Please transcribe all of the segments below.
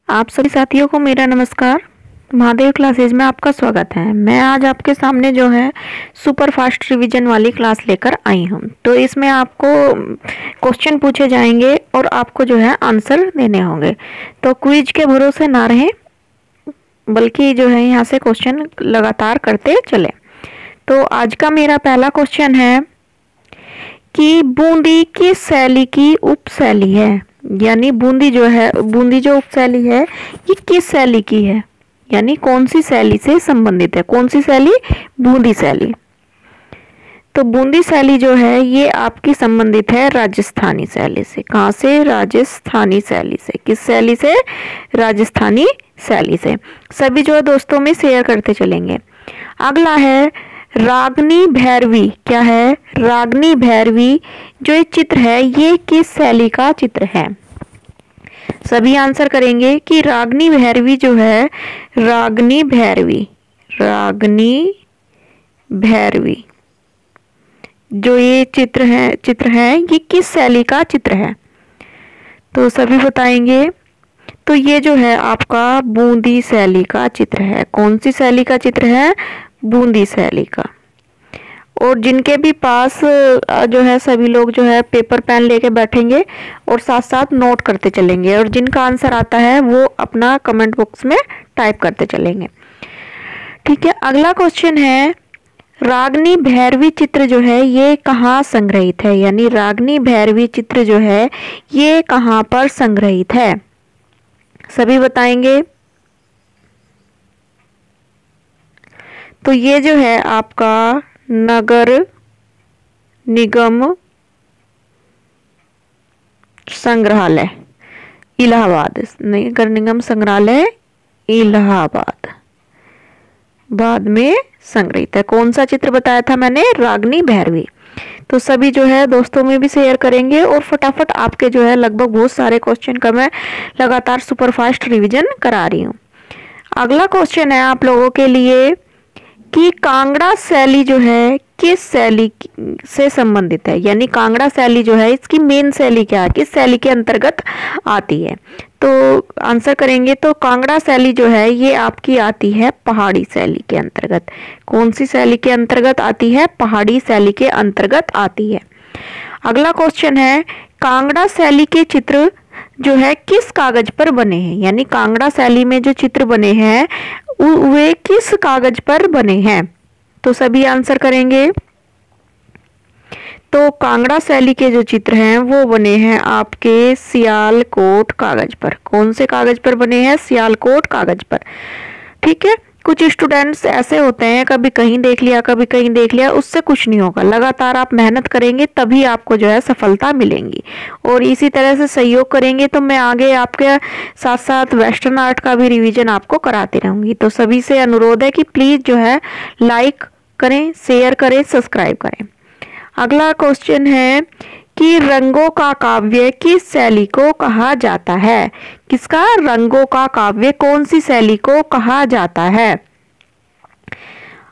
आप सभी साथियों को मेरा नमस्कार। महादेव क्लासेज में आपका स्वागत है। मैं आज आपके सामने जो है सुपर फास्ट रिवीजन वाली क्लास लेकर आई हूँ। तो इसमें आपको क्वेश्चन पूछे जाएंगे और आपको जो है आंसर देने होंगे। तो क्विज के भरोसे ना रहें, बल्कि जो है यहाँ से क्वेश्चन लगातार करते चले। तो आज का मेरा पहला क्वेश्चन है कि बूंदी किस शैली की उपशैली है। यानी बूंदी जो उपशैली है ये किस शैली की है, यानी कौन सी शैली से संबंधित है। कौन सी शैली? बूंदी शैली। तो बूंदी शैली जो है ये आपकी संबंधित है राजस्थानी शैली से। कहाँ से? राजस्थानी शैली से। किस शैली से? राजस्थानी शैली से। सभी जो है दोस्तों में शेयर करते चलेंगे। अगला है रागनी भैरवी। क्या है? रागनी भैरवी जो ये चित्र है ये किस शैली का चित्र है? सभी आंसर करेंगे कि रागनी भैरवी जो है, रागनी भैरवी जो ये चित्र है ये किस शैली का चित्र है? तो सभी बताएंगे। तो ये जो है आपका बूंदी शैली का चित्र है। कौन सी शैली का चित्र है? बूंदी शैली का। और जिनके भी पास जो है सभी लोग जो है पेपर पेन लेके बैठेंगे और साथ साथ नोट करते चलेंगे, और जिनका आंसर आता है वो अपना कमेंट बॉक्स में टाइप करते चलेंगे। ठीक है। अगला क्वेश्चन है रागनी भैरवी चित्र जो है ये कहाँ संग्रहित है। यानी रागनी भैरवी चित्र जो है ये कहाँ पर संग्रहित है? सभी बताएंगे। तो ये जो है आपका नगर निगम संग्रहालय इलाहाबाद, नगर निगम संग्रहालय इलाहाबाद बाद में संग्रहित है। कौन सा चित्र बताया था मैंने? रागनी भैरवी। तो सभी जो है दोस्तों में भी शेयर करेंगे और फटाफट आपके जो है लगभग बहुत सारे क्वेश्चन का मैं लगातार सुपरफास्ट रिवीजन करा रही हूँ। अगला क्वेश्चन है आप लोगों के लिए कि कांगड़ा शैली जो है किस शैली से संबंधित है। यानी कांगड़ा शैली जो है इसकी मेन शैली क्या है, किस शैली के अंतर्गत आती है? तो आंसर करेंगे। तो कांगड़ा शैली जो है ये आपकी आती है पहाड़ी शैली के अंतर्गत। कौन सी शैली के अंतर्गत आती है? पहाड़ी शैली के अंतर्गत आती है। अगला क्वेश्चन है कांगड़ा शैली के चित्र जो है किस कागज पर बने हैं। यानी कांगड़ा शैली में जो चित्र बने हैं वे किस कागज पर बने हैं? तो सभी आंसर करेंगे। तो कांगड़ा शैली के जो चित्र हैं वो बने हैं आपके सियालकोट कागज पर। कौन से कागज पर बने हैं? सियालकोट कागज पर। ठीक है। कुछ स्टूडेंट्स ऐसे होते हैं कभी कहीं देख लिया कभी कहीं देख लिया, उससे कुछ नहीं होगा। लगातार आप मेहनत करेंगे तभी आपको जो है सफलता मिलेंगी, और इसी तरह से सहयोग करेंगे तो मैं आगे आपके साथ साथ वेस्टर्न आर्ट का भी रिवीजन आपको कराती रहूंगी। तो सभी से अनुरोध है कि प्लीज जो है लाइक करें, शेयर करें, सब्सक्राइब करें। अगला क्वेश्चन है कि रंगों का काव्य किस शैली को कहा जाता है? किसका? रंगों का काव्य कौन सी शैली को कहा जाता है?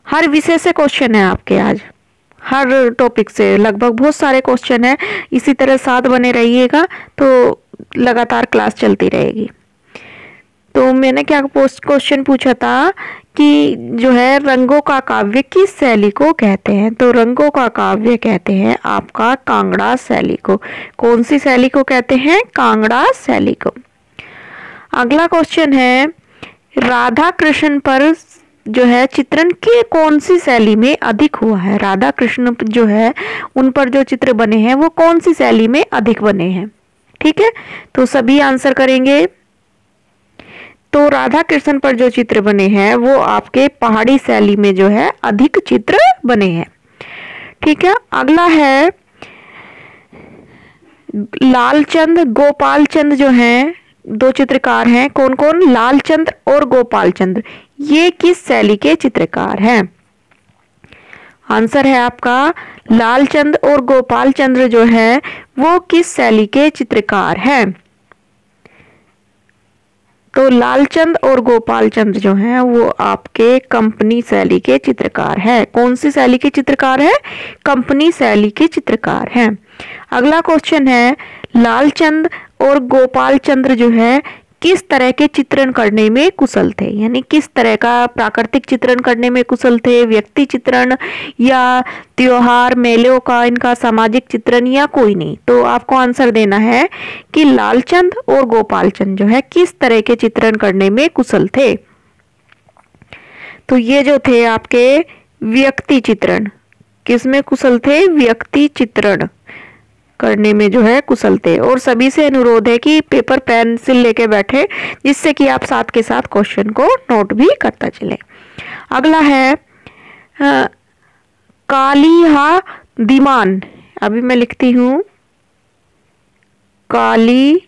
हर विषय से क्वेश्चन है आपके आज, हर टॉपिक से लगभग बहुत सारे क्वेश्चन है। इसी तरह साथ बने रहिएगा तो लगातार क्लास चलती रहेगी। तो मैंने क्या क्वेश्चन पूछा था कि जो है रंगों का काव्य किस शैली को कहते हैं? तो रंगों का काव्य कहते हैं आपका कांगड़ा शैली को। कौन सी शैली को कहते हैं? कांगड़ा शैली को। अगला क्वेश्चन है राधा कृष्ण पर जो है चित्रण के कौन सी शैली में अधिक हुआ है? राधा कृष्ण जो है उन पर जो चित्र बने हैं वो कौन सी शैली में अधिक बने हैं? ठीक है। तो सभी आंसर करेंगे। तो राधा कृष्ण पर जो चित्र बने हैं वो आपके पहाड़ी शैली में जो है अधिक चित्र बने हैं। ठीक है। अगला है लालचंद गोपालचंद जो हैं, दो चित्रकार हैं। कौन कौन? लालचंद और गोपालचंद। ये किस शैली के चित्रकार हैं? आंसर है आपका लालचंद और गोपालचंद्र जो है वो किस शैली के चित्रकार हैं? तो लालचंद और गोपालचंद जो हैं वो आपके कंपनी शैली के चित्रकार हैं। कौन सी शैली के चित्रकार हैं? कंपनी शैली के चित्रकार हैं। अगला क्वेश्चन है लालचंद और गोपालचंद्र जो है किस तरह के चित्रण करने में कुशल थे, यानी किस तरह का प्राकृतिक चित्रण करने में कुशल थे, व्यक्ति चित्रण या त्योहार मेलों का, इनका सामाजिक चित्रण या कोई नहीं। तो आपको आंसर देना है कि लालचंद और गोपालचंद जो है किस तरह के चित्रण करने में कुशल थे। तो ये जो थे आपके व्यक्ति चित्रण, किसमें कुशल थे, व्यक्ति चित्रण करने में जो है कुशल थे। और सभी से अनुरोध है कि पेपर पेंसिल लेके बैठे, जिससे कि आप साथ के साथ क्वेश्चन को नोट भी करता चले। अगला है कालिहा दीमान, अभी मैं लिखती हूं काली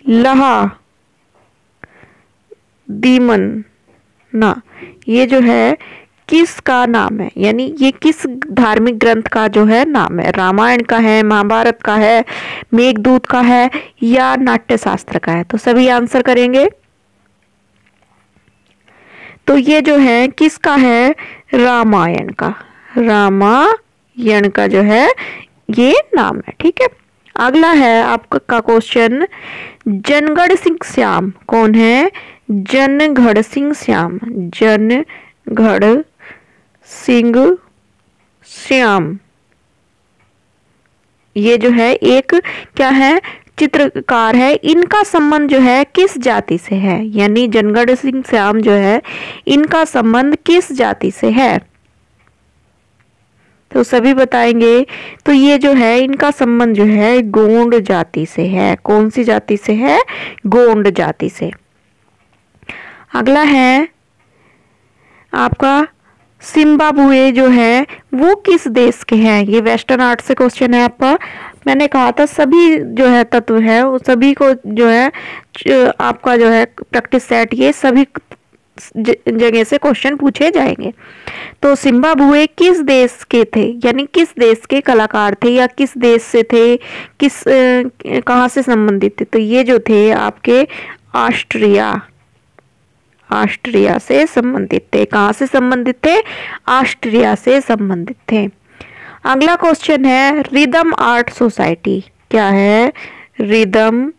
लहा दीमन ना, ये जो है किसका नाम है, यानी ये किस धार्मिक ग्रंथ का जो है नाम है, रामायण का है, महाभारत का है, मेघदूत का है या नाट्य शास्त्र का है। तो सभी आंसर करेंगे। तो ये जो है किसका है, रामायण का, रामायण का जो है ये नाम है। ठीक है, अगला है आपका क्वेश्चन, जनगढ़ सिंह श्याम कौन है, जनगढ़ सिंह श्याम, जनगढ़ सिंह श्याम ये जो है एक क्या है, चित्रकार है। इनका संबंध जो है किस जाति से है, यानी जनगढ़ सिंह श्याम जो है इनका संबंध किस जाति से है, तो सभी बताएंगे। तो ये जो है इनका संबंध जो है गोंड जाति से है। कौन सी जाति से है, गोंड जाति से। अगला है आपका जिम्बाब्वे जो है वो किस देश के हैं, ये वेस्टर्न आर्ट से क्वेश्चन है आपका। मैंने कहा था सभी जो है तत्व है वो सभी को जो है आपका जो है प्रैक्टिस सेट, ये सभी जगह से क्वेश्चन पूछे जाएंगे। तो जिम्बाब्वे किस देश के थे, यानी किस देश के कलाकार थे या किस देश से थे, किस कहाँ से संबंधित थे, तो ये जो थे आपके ऑस्ट्रिया से संबंधित थे। कहाँ से संबंधित थे, ऑस्ट्रिया से संबंधित थे। अगला क्वेश्चन है रिदम आर्ट सोसाइटी, क्या है, rhythm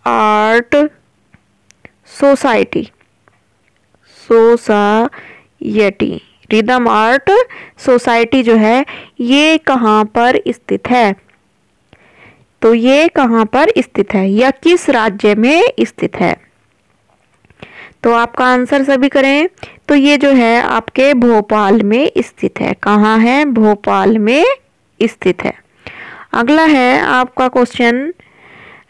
art society, rhythm art society जो है ये कहाँ पर स्थित है, तो ये कहाँ पर स्थित है या किस राज्य में स्थित है। तो आपका आंसर सभी करें। तो ये जो है आपके भोपाल में स्थित है। कहाँ है, भोपाल में स्थित है। अगला है आपका क्वेश्चन,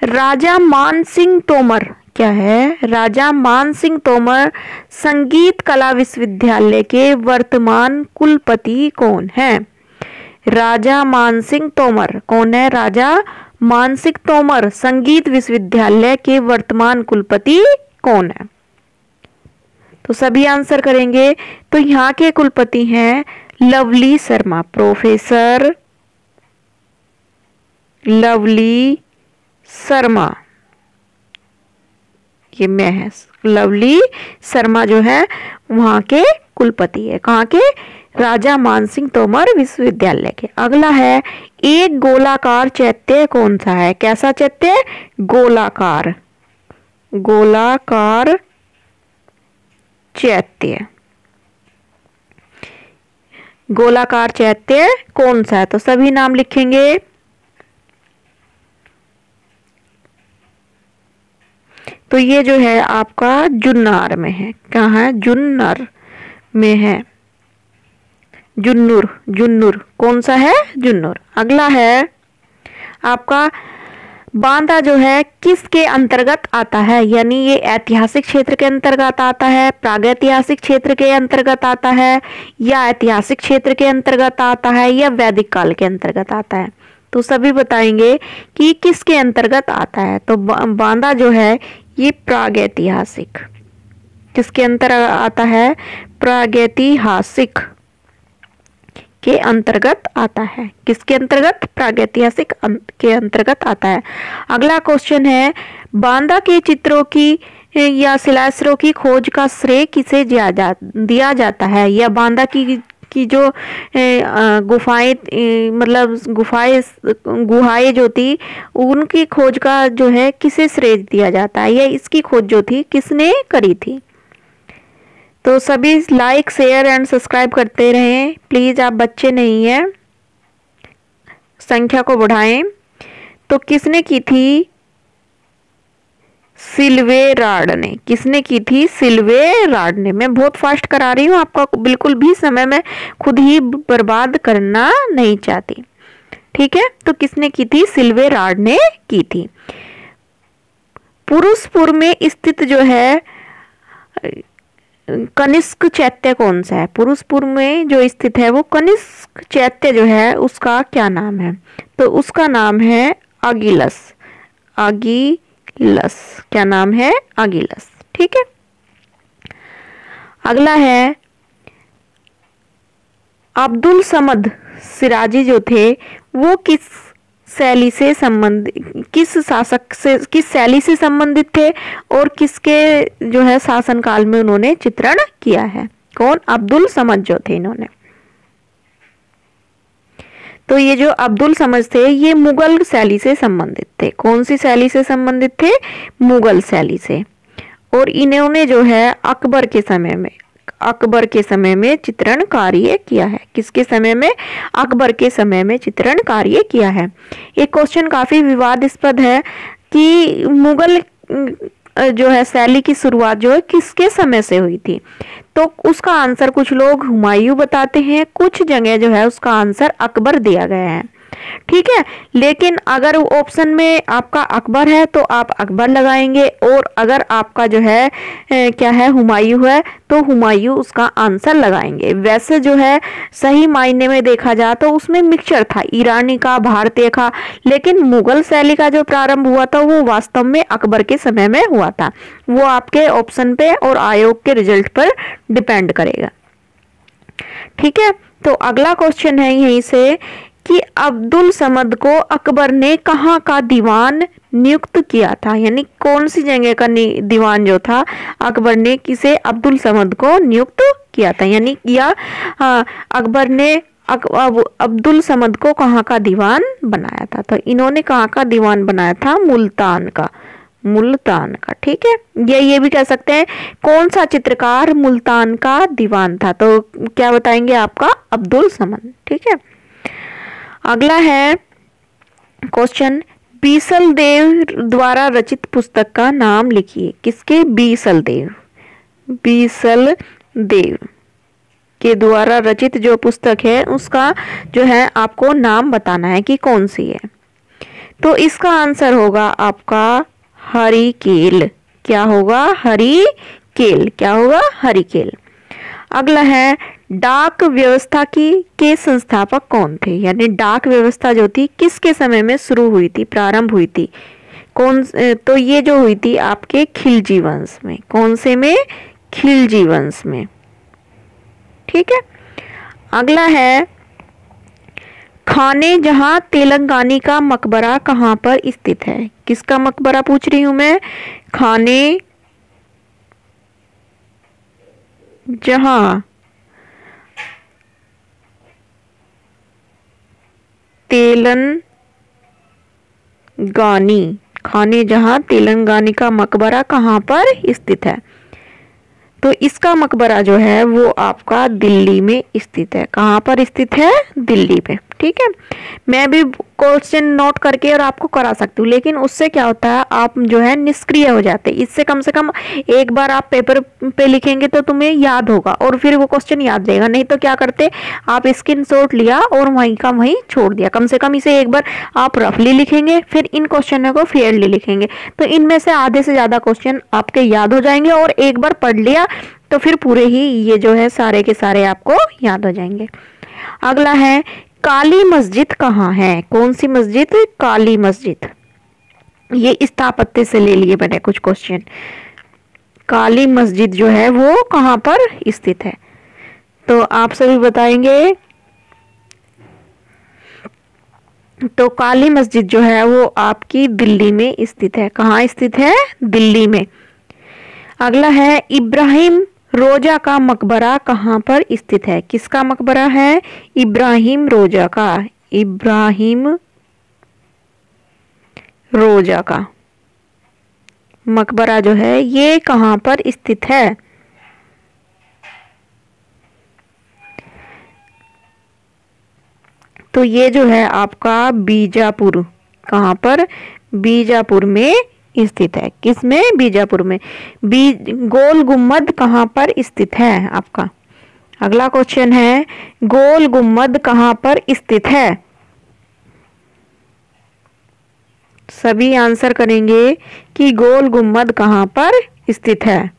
राजा मान सिंह तोमर, क्या है, राजा मान सिंह तोमर संगीत कला विश्वविद्यालय के वर्तमान कुलपति कौन है। राजा मान सिंह तोमर कौन है, राजा मान सिंह तोमर संगीत विश्वविद्यालय के वर्तमान कुलपति कौन है। तो सभी आंसर करेंगे। तो यहाँ के कुलपति हैं lovely Sharma, professor lovely Sharma, ये मैं है, लवली शर्मा जो है वहां के कुलपति है। कहाँ के, राजा मानसिंह तोमर विश्वविद्यालय के। अगला है एक गोलाकार चैत्य कौन सा है, कैसा चैत्य, गोलाकार, गोलाकार चैत्य, गोलाकार चैत्य कौन सा है, तो सभी नाम लिखेंगे। तो ये जो है आपका जुन्नर में है, कहाँ है, जुन्नर में है, जुन्नूर कौन सा है, जुन्नूर। अगला है आपका बांदा जो है किसके अंतर्गत आता है, यानी ये ऐतिहासिक क्षेत्र के अंतर्गत आता है, प्रागैतिहासिक क्षेत्र के अंतर्गत आता है या ऐतिहासिक क्षेत्र के अंतर्गत आता है या वैदिक काल के अंतर्गत आता है। तो सभी बताएंगे कि किसके अंतर्गत आता है। तो बांदा जो है ये प्रागैतिहासिक, किसके अंतर्गत आता है, प्रागैतिहासिक के अंतर्गत आता है। किसके अंतर्गत, प्रागैतिहासिक के अंतर्गत आता है। अगला क्वेश्चन है बांदा के चित्रों की या शिलाश्रयों की खोज का श्रेय किसे दिया जाता है, या बांदा की की जो गुफाएं, मतलब गुहाएं जो थी, उनकी खोज का जो है किसे श्रेय दिया जाता है, या इसकी खोज जो थी किसने करी थी। तो सभी लाइक शेयर एंड सब्सक्राइब करते रहें प्लीज़, आप बच्चे नहीं हैं, संख्या को बढ़ाएं। तो किसने की थी? सिल्वेरार्ड ने। किसने की थी? सिल्वेरार्ड ने। मैं बहुत फास्ट करा रही हूँ, आपका बिल्कुल भी समय मैं खुद ही बर्बाद करना नहीं चाहती, ठीक है। तो किसने की थी? सिल्वेरार्ड ने की थी। पुरुषपुर में स्थित जो है कनिष्क चैत्य कौन सा है? पुरुषपुर में जो स्थित है वो कनिष्क चैत्य जो है उसका क्या नाम है? तो उसका नाम है अगिलस। अगिलस, क्या नाम है? अगिलस, ठीक है। अगला है अब्दुल समद सिराजी जो थे वो किस शैली से संबंधित, किस शासक से, किस शैली से संबंधित थे और किसके जो है शासनकाल में उन्होंने चित्रण किया है? कौन? अब्दुल समद जो थे इन्होंने। तो ये जो अब्दुल समद थे ये मुगल शैली से संबंधित थे। कौन सी शैली से संबंधित थे? मुगल शैली से। और इन्होंने जो है अकबर के समय में चित्रण कार्य किया है। किसके समय में? अकबर के समय में चित्रण कार्य किया है। एक क्वेश्चन काफी विवादास्पद है कि मुगल जो है शैली की शुरुआत जो है किसके समय से हुई थी? तो उसका आंसर कुछ लोग हुमायूं बताते हैं, कुछ जगह जो है उसका आंसर अकबर दिया गया है, ठीक है। लेकिन अगर ऑप्शन में आपका अकबर है तो आप अकबर लगाएंगे, और अगर आपका जो है क्या है हुमायूं है तो हुमायूं उसका आंसर लगाएंगे। वैसे जो है सही मायने में देखा जाए तो उसमें मिक्सचर था, ईरानी का, भारतीय का, लेकिन मुगल शैली का जो प्रारंभ हुआ था वो वास्तव में अकबर के समय में हुआ था। वो आपके ऑप्शन पे और आयोग के रिजल्ट पर डिपेंड करेगा, ठीक है। तो अगला क्वेश्चन है यहीं से कि अब्दुल समद को अकबर ने कहाँ का दीवान नियुक्त किया था? यानी कौन सी जगह का दीवान जो था अकबर ने किसे? अब्दुल समद को नियुक्त किया था। यानी या अकबर ने अब्दुल समद को कहाँ का दीवान बनाया था? तो इन्होंने कहाँ का दीवान बनाया था? मुल्तान का। मुल्तान का, ठीक है। ये भी कह सकते हैं कौन सा चित्रकार मुल्तान का दीवान था? तो क्या बताएंगे? आपका अब्दुल समद, ठीक है। अगला है क्वेश्चन, बीसल देव द्वारा रचित पुस्तक का नाम लिखिए। किसके? बीसल देव। बीसल देव के द्वारा रचित जो पुस्तक है उसका जो है आपको नाम बताना है कि कौन सी है। तो इसका आंसर होगा आपका हरिकेल। क्या होगा? हरिकेल। क्या होगा? हरिकेल। अगला है डाक व्यवस्था के संस्थापक कौन थे? यानी डाक व्यवस्था जो थी किसके समय में शुरू हुई थी, प्रारंभ हुई थी? कौन? तो ये जो हुई थी आपके खिलजी वंश में। कौन से में? खिलजी वंश में, ठीक है। अगला है खाने जहां तेलंगानी का मकबरा कहां पर स्थित है? किसका मकबरा पूछ रही हूं मैं? खाने जहां खाने जहां तेलंगानी का मकबरा कहां पर स्थित है? तो इसका मकबरा जो है वो आपका दिल्ली में स्थित है। कहां पर स्थित है? दिल्ली पे, ठीक है। मैं भी क्वेश्चन नोट करके और आपको करा सकती हूँ, लेकिन उससे क्या होता है आप जो है निष्क्रिय हो जाते हैं। इससे कम से कम एक बार आप पेपर पे लिखेंगे तो तुम्हें याद होगा और फिर वो क्वेश्चन याद रहेगा। नहीं तो क्या करते आप स्क्रीनशॉट लिया और वहीं का वहीं छोड़ दिया। कम से कम इसे एक बार आप रफली लिखेंगे, फिर इन क्वेश्चनों को फेयरली लिखेंगे, तो इनमें से आधे से ज्यादा क्वेश्चन आपके याद हो जाएंगे, और एक बार पढ़ लिया तो फिर पूरे ही ये जो है सारे के सारे आपको याद हो जाएंगे। अगला है काली मस्जिद कहाँ है? कौन सी मस्जिद? काली मस्जिद। ये स्थापत्य से ले लिए मैंने कुछ क्वेश्चन। काली मस्जिद जो है वो कहाँ पर स्थित है? तो आप सभी बताएंगे। तो काली मस्जिद जो है वो आपकी दिल्ली में स्थित है। कहाँ स्थित है? दिल्ली में। अगला है इब्राहिम रोजा का मकबरा कहाँ पर स्थित है? किसका मकबरा है? इब्राहिम रोजा का। इब्राहिम रोजा का मकबरा जो है ये कहाँ पर स्थित है? तो ये जो है आपका बीजापुर। कहाँ पर? बीजापुर में स्थित है। किसमें? बीजापुर में। गोल गुम्बद कहाँ पर स्थित है आपका? अगला क्वेश्चन है, गोल गुम्बद कहाँ पर स्थित है? सभी आंसर करेंगे कि गोल गुम्बद कहाँ पर स्थित है।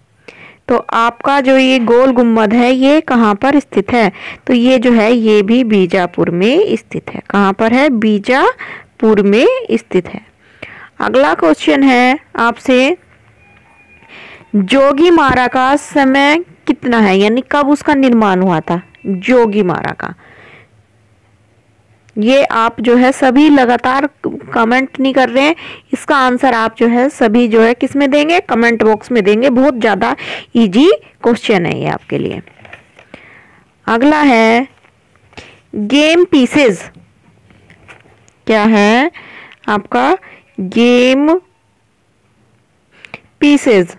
तो आपका जो ये गोल गुम्बद है ये कहाँ पर स्थित है? तो ये जो है ये भी बीजापुर में स्थित है। कहाँ पर है? बीजापुर में स्थित है। अगला क्वेश्चन है आपसे, जोगीमारा का समय कितना है, यानी कब उसका निर्माण हुआ था? जोगीमारा का। ये आप जो है सभी लगातार कमेंट नहीं कर रहे हैं, इसका आंसर आप जो है सभी जो है किस में देंगे? कमेंट बॉक्स में देंगे। बहुत ज्यादा इजी क्वेश्चन है ये आपके लिए। अगला है, गेम पीसेस क्या है आपका? गेम पीसेस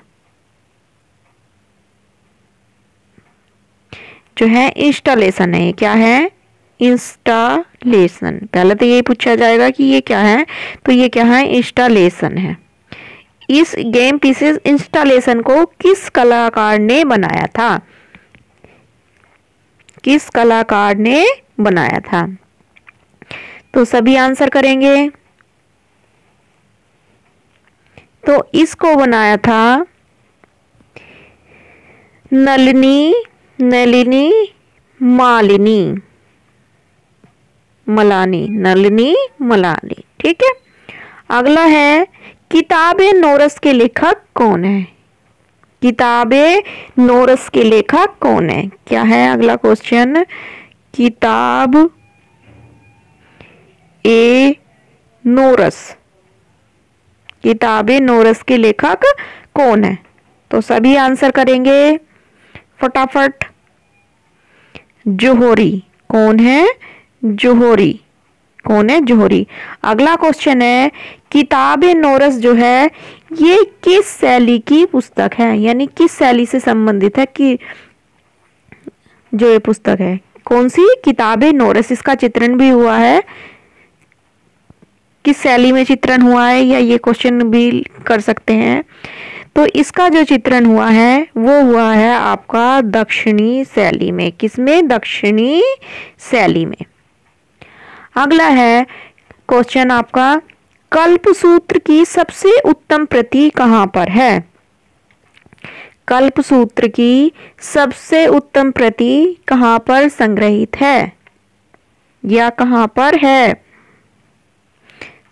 जो है इंस्टॉलेशन है। क्या है? इंस्टॉलेशन। पहले तो यही पूछा जाएगा कि ये क्या है, तो ये क्या है? इंस्टॉलेशन है। इस गेम पीसेस इंस्टॉलेशन को किस कलाकार ने बनाया था? किस कलाकार ने बनाया था? तो सभी आंसर करेंगे। तो इसको बनाया था नलिनी मलानी। ठीक है। अगला है, किताबे नोरस के लेखक कौन है? किताबे नोरस के लेखक कौन है? क्या है अगला क्वेश्चन? किताब ए नोरस। किताबे नोरस के लेखक कौन है? तो सभी आंसर करेंगे फटाफट। जोहरी। कौन है? जोहरी। कौन है? जोहरी। अगला क्वेश्चन है, किताबे नोरस जो है ये किस शैली की पुस्तक है, यानी किस शैली से संबंधित है कि जो ये पुस्तक है? कौन सी? किताबे नोरस। इसका चित्रण भी हुआ है, किस शैली में चित्रण हुआ है, या ये क्वेश्चन भी कर सकते हैं। तो इसका जो चित्रण हुआ है वो हुआ है आपका दक्षिणी शैली में। किसमें? दक्षिणी शैली में। अगला है क्वेश्चन आपका, कल्पसूत्र की सबसे उत्तम प्रति कहां पर है? कल्पसूत्र की सबसे उत्तम प्रति कहां पर संग्रहित है, या कहां पर है?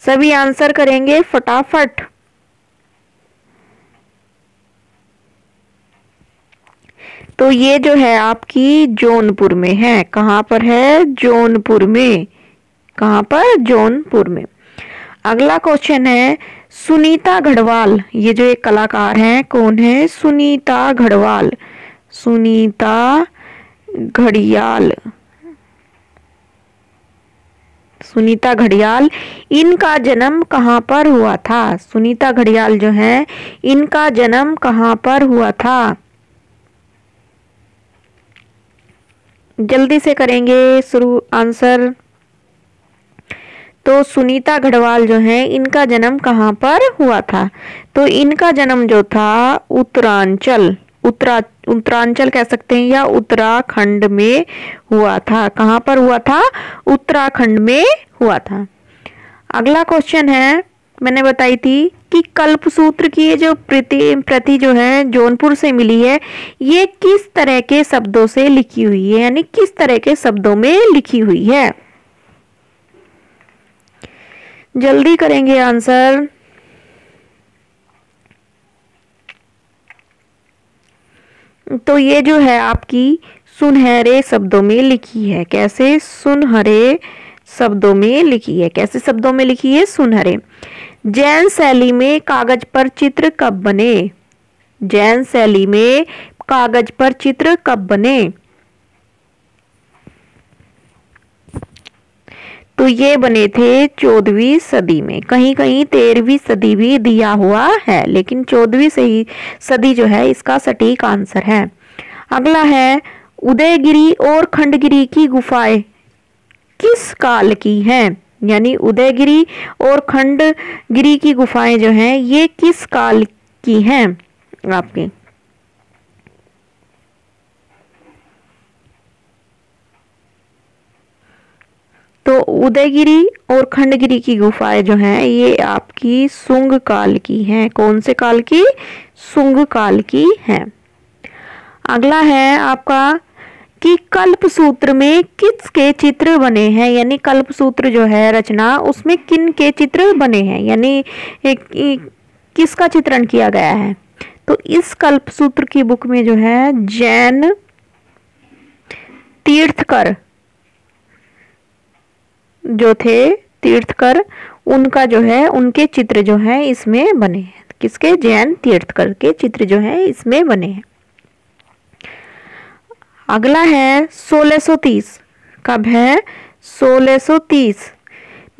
सभी आंसर करेंगे फटाफट। तो ये जो है आपकी जौनपुर में है। कहां पर है? जौनपुर में। कहां पर? जौनपुर में। अगला क्वेश्चन है, सुनीता घड़वाल, ये जो एक कलाकार हैं कौन है? सुनीता घड़वाल। सुनीता घड़ियाल। सुनीता घड़ियाल, इनका जन्म कहां पर हुआ था? सुनीता घड़ियाल जो है इनका जन्म कहां पर हुआ था? जल्दी से करेंगे शुरू आंसर। तो सुनीता घड़वाल जो है इनका जन्म कहां पर हुआ था? तो इनका जन्म जो था उत्तरांचल कह सकते हैं, या उत्तराखंड में हुआ था। कहां पर हुआ था? उत्तराखंड में हुआ था। अगला क्वेश्चन है, मैंने बताई थी कि कल्पसूत्र की ये जो प्रति जो है जौनपुर से मिली है, ये किस तरह के शब्दों से लिखी हुई है, यानी किस तरह के शब्दों में लिखी हुई है? जल्दी करेंगे आंसर। तो ये जो है आपकी सुनहरे शब्दों में लिखी है। कैसे? सुनहरे शब्दों में लिखी है। कैसे शब्दों में लिखी है? सुनहरे। जैन शैली में कागज पर चित्र कब बने? जैन शैली में कागज पर चित्र कब बने? तो ये बने थे 14वीं सदी में, कहीं कहीं 13वीं सदी भी दिया हुआ है, लेकिन 14वीं सदी जो है इसका सटीक आंसर है। अगला है उदयगिरी और खंडगिरी की गुफाएं किस काल की हैं? यानी उदयगिरी और खंडगिरी की गुफाएं जो हैं ये किस काल की हैं आपकी? तो उदयगिरी और खंडगिरी की गुफाएं जो हैं ये आपकी सुंग काल की हैं। कौन से काल की? सुंग काल की हैं। अगला है आपका कि कल्पसूत्र में किसके चित्र बने हैं? यानी कल्पसूत्र जो है रचना उसमें किन के चित्र बने हैं, यानी किसका चित्रण किया गया है? तो इस कल्पसूत्र की बुक में जो है जैन तीर्थकर जो थे, तीर्थकर, उनका जो है उनके चित्र जो है इसमें बने हैं। किसके? जैन तीर्थकर के चित्र जो है इसमें बने हैं। अगला है 1630। कब है? 1630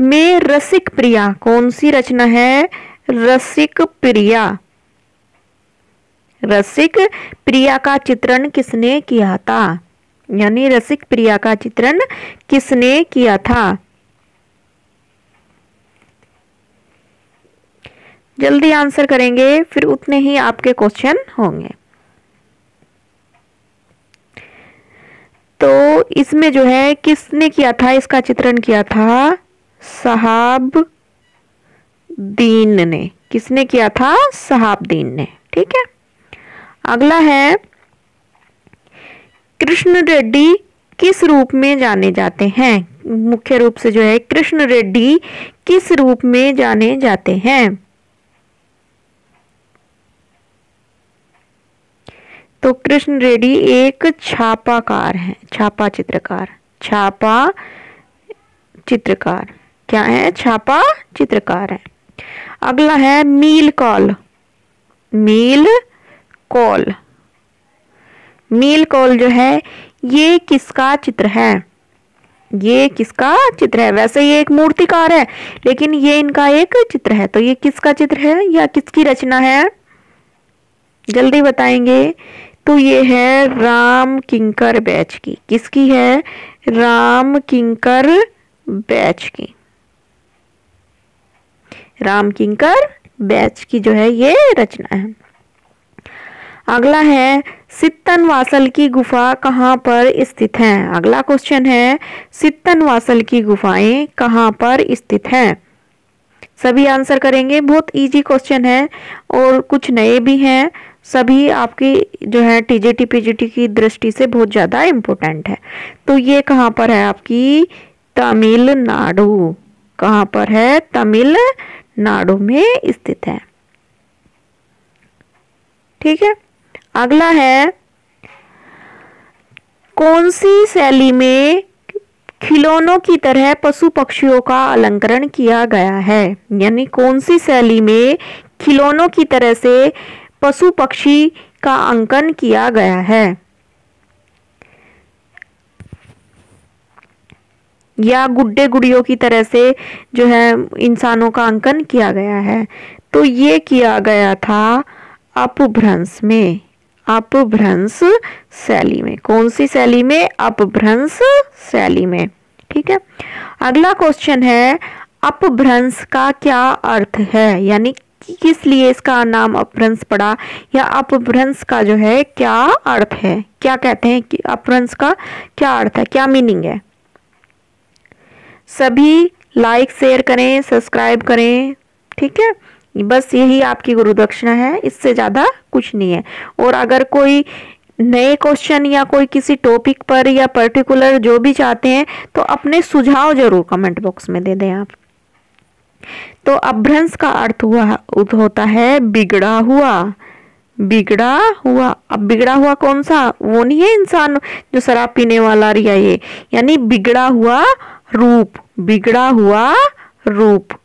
में रसिक प्रिया कौन सी रचना है? रसिक प्रिया। रसिक प्रिया का चित्रण किसने किया था? यानी रसिक प्रिया का चित्रण किसने किया था? जल्दी आंसर करेंगे फिर उतने ही आपके क्वेश्चन होंगे। तो इसमें जो है किसने किया था, इसका चित्रण किया था सहाबुद्दीन ने। किसने किया था? सहाबुद्दीन ने। ठीक है। अगला है कृष्ण रेड्डी किस रूप में जाने जाते हैं? मुख्य रूप से जो है कृष्ण रेड्डी किस रूप में जाने जाते हैं? तो कृष्ण रेड्डी एक छापाकार है, छापा चित्रकार। छापा चित्रकार क्या है? छापा चित्रकार है। अगला है मील कॉल। मील कॉल, मील कॉल जो है ये किसका चित्र है? ये किसका चित्र है? वैसे ये एक मूर्तिकार है लेकिन ये इनका एक चित्र है। तो ये किसका चित्र है या किसकी रचना है? जल्दी बताएंगे। तो ये है राम किंकर बैच की। किसकी है? राम किंकर बैच की। राम किंकर बैच की जो है ये रचना है। अगला है सित्तनवासल की गुफा कहाँ पर स्थित है? अगला क्वेश्चन है सित्तनवासल की गुफाएं कहाँ पर स्थित हैं? सभी आंसर करेंगे। बहुत इजी क्वेश्चन है और कुछ नए भी हैं। सभी आपकी जो है टीजीटी पीजीटी की दृष्टि से बहुत ज्यादा इम्पोर्टेंट है। तो ये कहाँ पर है? आपकी तमिलनाडु। कहाँ पर है? तमिलनाडु में स्थित है। ठीक है। अगला है कौन सी शैली में खिलौनों की तरह पशु पक्षियों का अलंकरण किया गया है? यानी कौन सी शैली में खिलौनों की तरह से पशु पक्षी का अंकन किया गया है? या गुड्डे गुड़ियों की तरह से जो है इंसानों का अंकन किया गया है? तो ये किया गया था अपभ्रंश में। अपभ्रंश शैली में। कौन सी शैली में? अपभ्रंश शैली में। ठीक है। अगला क्वेश्चन है अपभ्रंश का क्या अर्थ है? यानी किस लिए इसका नाम अपभ्रंश पड़ा या अपभ्रंश का जो है क्या अर्थ है? क्या कहते हैं कि अपभ्रंश का क्या अर्थ है, क्या मीनिंग है? सभी लाइक शेयर करें, सब्सक्राइब करें। ठीक है। बस यही आपकी गुरु दक्षिणा है, इससे ज्यादा कुछ नहीं है। और अगर कोई नए क्वेश्चन या कोई किसी टॉपिक पर या पर्टिकुलर जो भी चाहते हैं तो अपने सुझाव जरूर कमेंट बॉक्स में दे दें आप। तो अपभ्रंश का अर्थ होता है बिगड़ा हुआ। बिगड़ा हुआ। अब बिगड़ा हुआ कौन सा? वो नहीं है इंसान जो शराब पीने वाला या ये, यानी बिगड़ा हुआ रूप। बिगड़ा हुआ रूप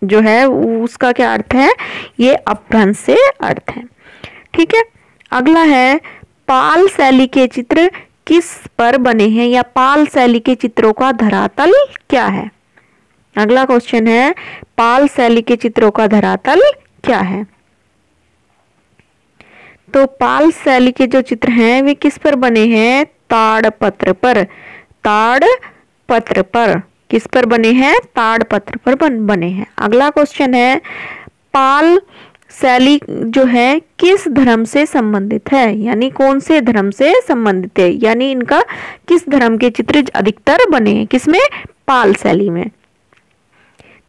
जो है उसका क्या अर्थ है? ये अपभ्रंश से अर्थ है। ठीक है। अगला है पाल शैली के चित्र किस पर बने हैं, या पाल शैली के चित्रों का धरातल क्या है। अगला क्वेश्चन है पाल शैली के चित्रों का धरातल क्या है। तो पाल शैली के जो चित्र हैं वे किस पर बने हैं, ताड़पत्र पर। ताड़पत्र पर किस पर बने हैं, ताड़पत्र पर बने हैं। अगला क्वेश्चन है पाल शैली जो है किस धर्म से संबंधित है, यानी कौन से धर्म से संबंधित है, यानी इनका किस धर्म के चित्र अधिकतर बने हैं, किसमें, पाल शैली में।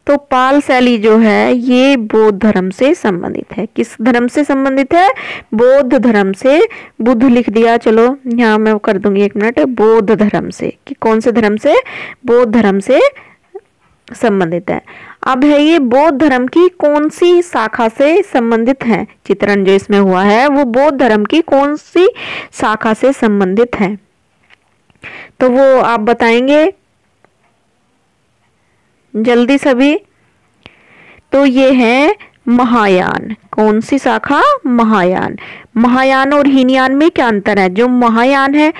तो पाल शैली जो है ये बौद्ध धर्म से संबंधित है। किस धर्म से संबंधित है, बौद्ध धर्म से। बुद्ध लिख दिया, चलो यहाँ मैं कर दूंगी 1 मिनट, बौद्ध धर्म से, कि कौन से धर्म से, बौद्ध धर्म से संबंधित है। अब है ये बौद्ध धर्म की कौन सी शाखा से संबंधित है, चित्रण जो इसमें हुआ है वो बौद्ध धर्म की कौन सी शाखा से संबंधित है, तो वो आप बताएंगे जल्दी सभी। तो ये है महायान। कौन सी शाखा, महायान। महायान और हीनयान में क्या अंतर है, जो महायान है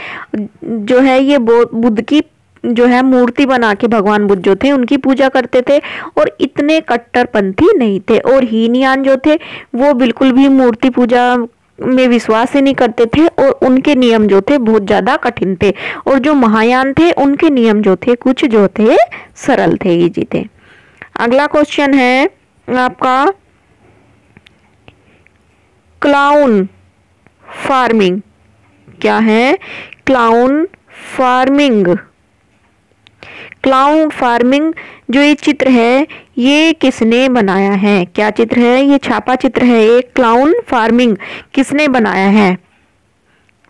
जो है ये बुद्ध की जो है मूर्ति बना के भगवान बुद्ध जो थे उनकी पूजा करते थे और इतने कट्टरपंथी नहीं थे, और हीनयान जो थे वो बिल्कुल भी मूर्ति पूजा में विश्वास ही नहीं करते थे और उनके नियम जो थे बहुत ज्यादा कठिन थे, और जो महायान थे उनके नियम जो थे कुछ जो थे सरल थे, इजी थे। अगला क्वेश्चन है आपका क्लाउन फार्मिंग क्या है, क्लाउन फार्मिंग। क्लाउन फार्मिंग जो ये चित्र है ये किसने बनाया है, क्या चित्र है, ये छापा चित्र है। एक क्लाउन फार्मिंग किसने बनाया है,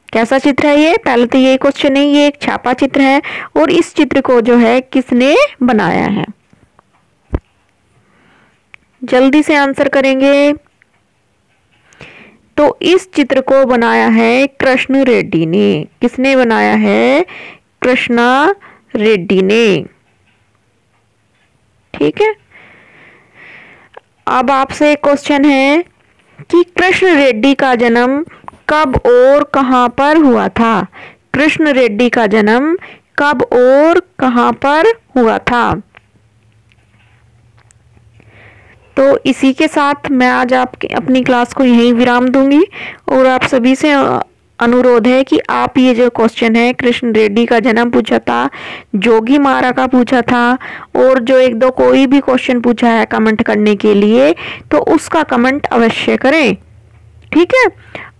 कैसा चित्र है ये, पहले तो ये क्वेश्चन है, ये एक छापा चित्र है और इस चित्र को जो है किसने बनाया है, जल्दी से आंसर करेंगे। तो इस चित्र को बनाया है कृष्ण रेड्डी ने। किसने बनाया है, कृष्णा रेड्डी ने। ठीक है, अब आपसे एक क्वेश्चन है कि कृष्ण रेड्डी का जन्म कब और कहां पर हुआ था। कृष्ण रेड्डी का जन्म कब और कहां पर हुआ था। तो इसी के साथ मैं आज आपकी अपनी क्लास को यहीं विराम दूंगी और आप सभी से अनुरोध है कि आप ये जो क्वेश्चन है कृष्ण रेड्डी का जन्म पूछा था, जोगी मारा का पूछा था और जो 1-2 कोई भी क्वेश्चन पूछा है कमेंट करने के लिए तो उसका कमेंट अवश्य करें। ठीक है,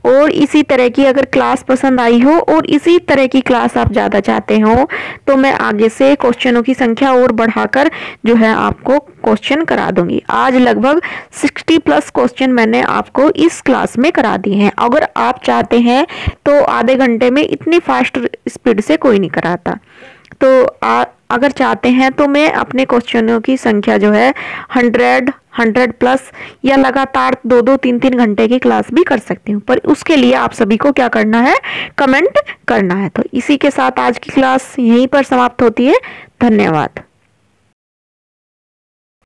और इसी तरह की अगर क्लास पसंद आई हो और इसी तरह की क्लास आप ज़्यादा चाहते हो तो मैं आगे से क्वेश्चनों की संख्या और बढ़ाकर जो है आपको क्वेश्चन करा दूंगी। आज लगभग 60+ क्वेश्चन मैंने आपको इस क्लास में करा दिए हैं। अगर आप चाहते हैं तो आधे घंटे में इतनी फास्ट स्पीड से कोई नहीं कराता, तो अगर चाहते हैं तो मैं अपने क्वेश्चनों की संख्या जो है 100+ या लगातार 2-2, 3-3 घंटे की क्लास भी कर सकती हूँ, पर उसके लिए आप सभी को क्या करना है, कमेंट करना है। तो इसी के साथ आज की क्लास यहीं पर समाप्त होती है। धन्यवाद।